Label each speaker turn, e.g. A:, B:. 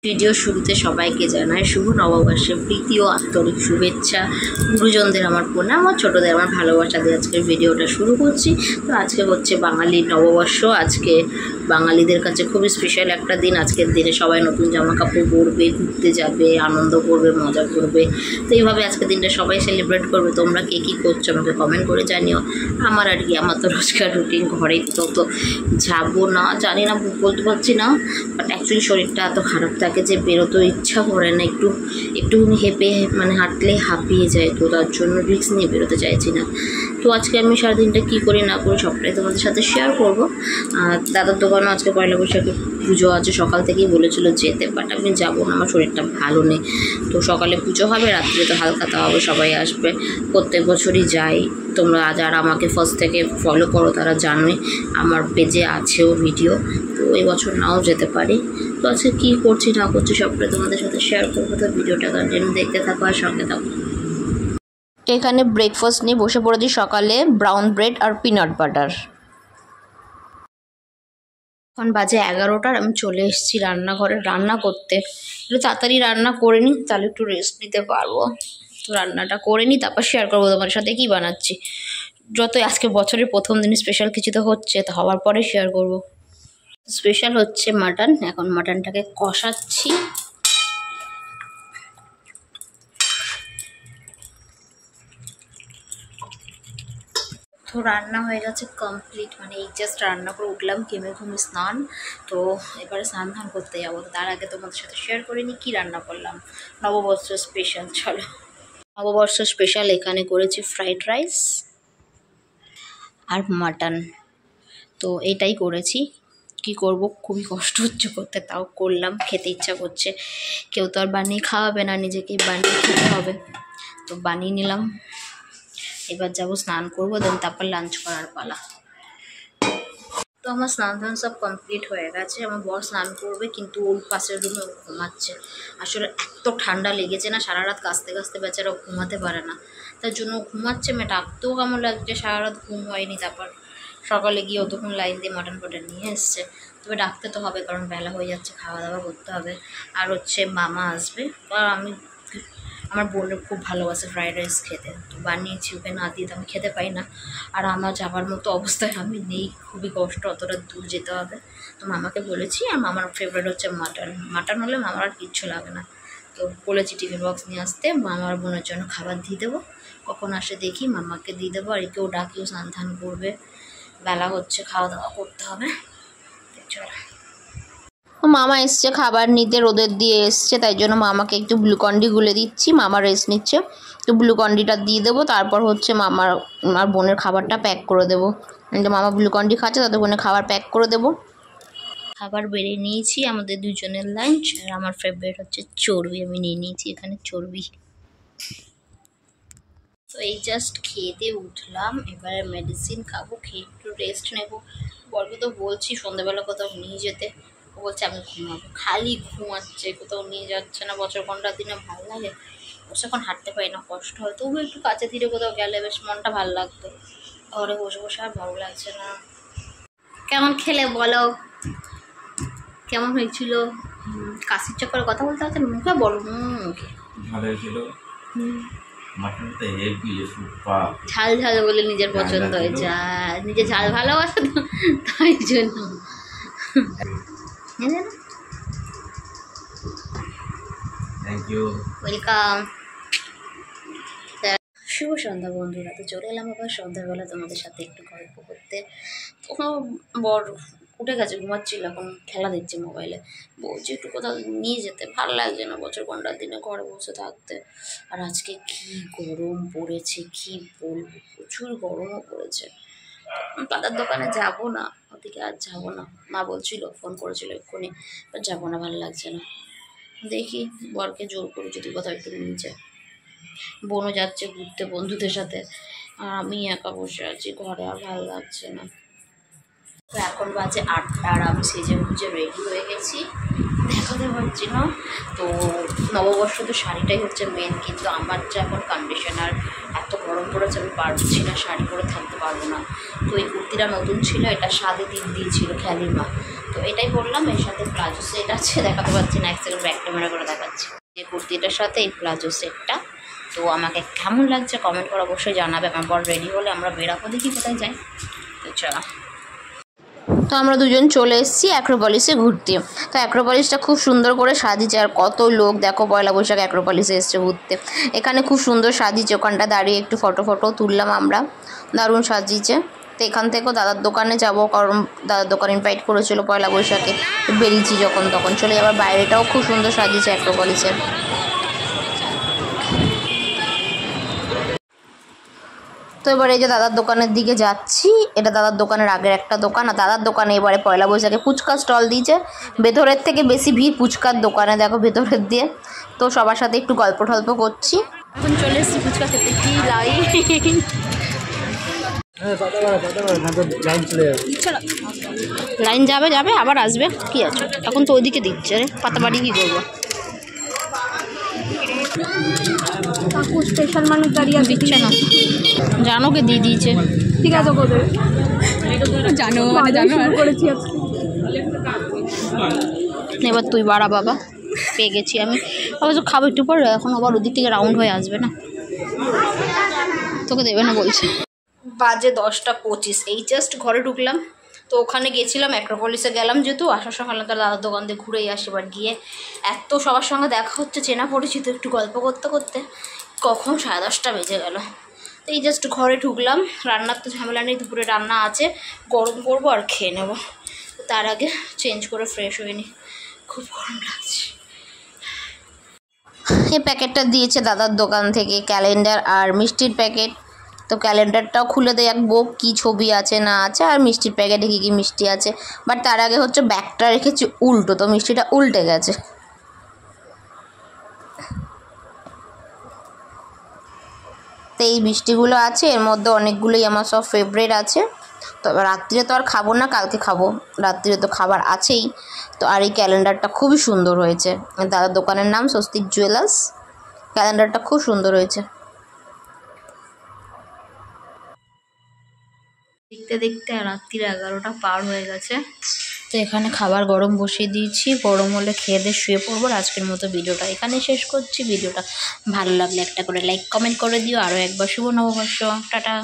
A: Video শুরুতে সবাইকে জানাই শুভ নববর্ষের প্রীতি ও আন্তরিক শুভেচ্ছা। গুরুজনদের আমার প্রণাম, আমার ছোটোদের আমার ভালোবাসা দিয়ে আজকের ভিডিওটা শুরু করছি। তো আজকে হচ্ছে বাঙালির নববর্ষ। আজকে বাঙালিদের কাছে খুবই স্পেশাল একটা দিন। আজকের দিনে সবাই নতুন জামা কাপড় পরবে, ঘুরতে যাবে, আনন্দ করবে, মজা করবে। তো এইভাবে আজকের দিনটা সবাই সেলিব্রেট করবে। তোমরা কে কী করছো আমাকে কমেন্ট করে জানিও। আমার আর কি, আমার তো রোজকার রুটিন, ঘরে তো যাবো না, জানি না, বলতে পারছি না। বাট অ্যাকচুয়ালি শরীরটা এত খারাপ থাকে যে বেরোতেও ইচ্ছা করে না। একটুখানি হেঁপে মানে হাঁটলে হাঁপিয়ে যায়, তো তার জন্য রিস্ক নিয়ে বেরোতে চাইছি না। তো আজকে আমি সারাদিনটা কী করি না করি সবটাই তোমাদের সাথে শেয়ার করবো। দাদার দোকানও আজকে পয়লা বৈশাখে পুজো আছে, সকাল থেকেই বলেছিল যেতে, বাট আমি যাবো না, আমার শরীরটা ভালো নেই। তো সকালে পুজো হবে, রাত্রে তো হালকা খাওয়া হবে, সবাই আসবে, প্রত্যেক বছরই যাই। তোমরা যারা আমাকে ফার্স্ট থেকে ফলো করো তারা জানোই, আমার পেজে আছেও ভিডিও। তো এই বছর নাও যেতে পারি। তো আজকে কী করছি না করছি সবটাই তোমাদের সাথে শেয়ার করবো। তো ভিডিওটা কন্টিনিউ দেখতে থাকো আর সঙ্গে থাকো। এখানে ব্রেকফাস্ট নিয়ে বসে পড়েছি, সকালে ব্রাউন ব্রেড আর পিনাট বাটার। এখন বাজে 11টা, আমি চলে এসেছি রান্নাঘরে রান্না করতে। একটু তাড়াতাড়ি রান্না করে নিই, তাহলে একটু রেস্ট নিতে পারবো। তো রান্নাটা করে নিই, তারপর শেয়ার করবো তোমার সাথে কী বানাচ্ছি। যতই আজকে বছরের প্রথম দিন স্পেশাল কিছু তো হচ্ছে, তো হওয়ার পরে শেয়ার করবো। স্পেশাল হচ্ছে মাটন। এখন মাটনটাকে কষাচ্ছি। তো রান্না হয়ে গেছে কমপ্লিট, মানে এই জাস্ট রান্না করে উঠলাম, ঘুমে স্নান। তো এবারে স্নান ধান করতে যাবো। তার আগে তোমাদের সাথে শেয়ার করে নিই কী রান্না করলাম। নববর্ষ স্পেশাল, চলো। নববর্ষ স্পেশাল এখানে করেছি ফ্রাইড রাইস আর মাটন। তো এটাই করেছি, কি করব, খুবই কষ্ট হচ্ছে করতে, তাও করলাম। খেতে ইচ্ছা করছে, কেউ তো আর বানিয়ে খাওয়াবে না, নিজেকেই বানিয়ে খেতে হবে। তো বানিয়ে নিলাম। এবার যাবো স্নান করবো, দেন তারপর লাঞ্চ করার পালা। তো আমার স্নান ধান সব কমপ্লিট হয়ে গেছে। আমার বর স্নান করবে, কিন্তু ওর পাশের রুমে ও ঘুমাচ্ছে। আসলে এত ঠান্ডা লেগেছে না, সারা রাত কাঁচতে কাঁচতে বেচারা ঘুমাতে পারে না, তার জন্য ঘুমাচ্ছে। মেয়ে ডাকতেও কেমন লাগছে, সারা রাত ঘুম হয়নি। তারপর সকালে গিয়ে অতক্ষণ লাইন দিয়ে মাটন নিয়ে এসছে। তবে ডাকতে তো হবে, কারণ বেলা হয়ে যাচ্ছে, খাওয়া দাওয়া করতে হবে। আর হচ্ছে মামা আসবে। আর আমার বোনের খুব ভালোবাসে ফ্রাইড রাইস খেতে, তো বানিয়েছি, ওকে না দিয়ে তো আমি খেতে পাই না। আর আমার যাওয়ার মতো অবস্থায় আমি নেই, খুবই কষ্ট, অতটা দূর যেতে হবে। তো মামাকে বলেছি, আর মামার ফেভারিট হচ্ছে মাটন হলে মামার আর কিচ্ছু লাগে না। তো বলেছি টিফিন বক্স নিয়ে আসতে, মামার বোনের জন্য খাবার দিয়ে দেবো। কখন আসে দেখি, মামাকে দিয়ে দেবো। আর কেউ ডাকিও স্নান ধান করবে, বেলা হচ্ছে, খাওয়া দাওয়া করতে হবে। চলো। মামা এসছে খাবার নিতে, রোদের দিয়ে এসছে, তাই জন্য মামাকে একটু গ্লুকন্ডি গুলে দিচ্ছি। মামা রেস্ট নিচ্ছে, তো গ্লুকন্ডিটা দিয়ে দেবো। তারপর হচ্ছে মামার আর বোনের খাবারটা প্যাক করে দেবো। মামা গ্লুকন্ডি খাচ্ছে, তাদের বোনের খাবার প্যাক করে দেবো। খাবার বেড়ে নিয়েছি, আমাদের দুজনের লাঞ্চ। আর আমার ফেভারিট হচ্ছে চর্বি, আমি নিয়ে নিয়েছি এখানে চর্বি। তো এই জাস্ট খেয়ে দিয়ে উঠলাম, এবারে মেডিসিন খাবো, খেয়ে একটু রেস্ট নেবো। বলবো তো বলছি সন্ধ্যাবেলা কোথাও নিয়ে যেতে, ও বলছে আমি ঘুমাবো, খালি ঘুমাচ্ছে, কোথাও নিয়ে যাচ্ছে না। বছর কোনটা দিনে ভালো লাগে, বসে এখন হাঁটতে পারি না, কষ্ট হয়। তবু একটু কাছে ধীরে কোথাও গেলে বেশ মনটা ভালো লাগতো। ঘরে বসে বসে আর ভালো লাগছে না। কেমন খেলে বলো, কেমন হয়েছিল? কাশির চক্করে কথা বলতে হচ্ছে, মুখে বলো। মুখে
B: ভালো হয়েছিল। মাটনটা হেভি সুপার।
A: ঝাল ঝাল বলে নিজের পছন্দ হয়, যা নিজে ঝাল ভালোবাসে তো, তাই জন্য।
B: Thank you,
A: welcome. শুভ সন্ধ্যা বন্ধুরা। তো চলে এলাম আবার সন্ধ্যাবেলা তোমাদের সাথে একটু গল্প করতে। তখন বর উঠে গেছে, ঘুমাচ্ছিল, এখন খেলা দিচ্ছে মোবাইলে। বলছি একটু কোথাও নিয়ে যেতে, ভালো লাগছে না বছর কোনটার দিনে ঘরে বসে থাকতে। আর আজকে কি গরম পড়েছে, কি বলবো, প্রচুর গরমও পড়েছে। দাদার দোকানে যাব না, ওদিকে আর যাবো না। মা বলছিল, ফোন করেছিল এক্ষুনি, যাবো না, ভালো লাগছে না। দেখি বরকে জোর করে যদি কোথাও একটু নিয়ে যায়। বোনও যাচ্ছে ঘুরতে বন্ধুদের সাথে, আর আমি একা বসে আছি ঘরে, আর ভালো লাগছে না। তো এখন বাজে 8টা, আর আমি সেজে গুজে রেডি হয়ে গেছি, দেখাতে পারছি না। তো নববর্ষ তো শাড়িটাই হচ্ছে মেন, কিন্তু আমার যে এখন কন্ডিশনার, এত গরম পড়েছে, আমি পারছি না, শাড়ি পরে থাকতে পারবো না। তো এই কুর্তিটা নতুন ছিল, এটা 7 দিন দিয়েছিল খেয়ালির মা। তো এটাই পরলাম, এর সাথে প্লাজো সেট আছে, দেখাতে পাচ্ছি না, এক সেকেন্ড ব্যাক ক্যামেরা করে দেখাচ্ছি। যে কুর্তিটার সাথে এই প্লাজো সেটটা। তো আমাকে কেমন লাগছে কমেন্ট করে অবশ্যই জানাবে। আমার বর রেডি হলে আমরা বেরাবো, দেখি কোথায় যাই। তো চলো। তো আমরা দুজন চলে এসেছি অ্যাক্রোপলিসে ঘুরতে। তো অ্যাক্রোপলিসটা খুব সুন্দর করে সাজিয়েছে, আর কত লোক দেখো পয়লা বৈশাখ অ্যাক্রোপলিসে এসছে ঘুরতে। এখানে খুব সুন্দর সাজিয়েছে, ওখানটা দাঁড়িয়ে একটু ফটো তুললাম আমরা, দারুণ সাজিয়েছে। তো এখান থেকেও দাদার দোকানে যাবো, কারণ দাদার দোকান ইনভাইট করেছিল পয়লা বৈশাখে, বেরিয়েছি যখন তখন চলে যাবার। বাইরেটাও খুব সুন্দর সাজিয়েছে অ্যাক্রোপলিসের। তো এবার এই যে দাদার দোকানের দিকে যাচ্ছি, এটা দাদার দোকানের আগের একটা দোকান। আর দাদার দোকানে এবারে পয়লা বৈশাখে ফুচকা স্টল দিয়েছে, ভেতরের থেকে বেশি ভিড় ফুচকার দোকানে, দেখো ভেতরের দিয়ে। তো সবার সাথে একটু গল্প টল্প করছি। এখন চলে এসেছি ফুচকা খেতে, কি লাইন, লাইন যাবে যাবে আবার আসবে, কি আছে এখন তো ওইদিকে দিচ্ছে রে, পাতাবাড়ি কী করবো।
C: স্পেশাল মানুষ দাঁড়িয়ে
A: দিচ্ছে না, জানো কে দিয়ে দিয়েছে,
C: ঠিক আছে কোথায়
A: জানো মানে জানো
C: করেছি আজকে।
A: এবার তুই বাড়া বাবা, পেয়ে গেছি আমি। অবশ্য খাবো একটু পর, এখন আবার ওদিক থেকে রাউন্ড হয়ে আসবে না, তোকে দেবে না বলছে। বাজে 10:25, এই জাস্ট ঘরে ঢুকলাম। তো ওখানে গেছিলাম অ্যাক্রোপলিসে গেলাম, যেহেতু আসার সময় তার দাদার দোকান দিয়ে ঘুরেই আসি। এবার গিয়ে এত সবার সঙ্গে দেখা হচ্ছে, চেনা পরিচিত, একটু গল্প করতে করতে কখন 10:30 বেজে গেল। তো এই জাস্ট ঘরে ঢুকলাম, রান্নার তো ঝামেলা নেই, দুপুরে রান্না আছে, গরম করবো আর খেয়ে নেবো। তার আগে চেঞ্জ করে ফ্রেশ হয়ে নিই, খুব গরম লাগছে। এই প্যাকেটটা দিয়েছে দাদার দোকান থেকে, ক্যালেন্ডার আর মিষ্টির প্যাকেট। তো ক্যালেন্ডারটাও খুলে দেখবো কী ছবি আছে না আছে, আর মিষ্টির প্যাকেটে কী কী মিষ্টি আছে। বাট তার আগে হচ্ছে ব্যাগটা রেখেছি উল্টো, তো মিষ্টিটা উল্টে গেছে। তো এই মিষ্টিগুলো আছে, এর মধ্যে অনেকগুলোই আমার সব ফেভারিট আছে। তো রাত্রিরে তো আর খাবো না, কালকে খাবো, রাত্রিরে তো খাবার আছেই। তো আর এই ক্যালেন্ডারটা খুবই সুন্দর হয়েছে, দাদার দোকানের নাম স্বস্তিক জুয়েলার্স। ক্যালেন্ডারটা খুব সুন্দর হয়েছে। দেখতে দেখতে রাত্রির 11টা পার হয়ে গেছে। তো এখানে খাবার গরম বসিয়ে দিয়েছি, গরম হলে খেয়ে দিয়ে শুয়ে পড়বো। আজকের মতো ভিডিওটা এখানে শেষ করছি। ভিডিওটা ভালো লাগলে একটা করে লাইক কমেন্ট করে দিও। আরও একবার শুভ নববর্ষ, টাটা।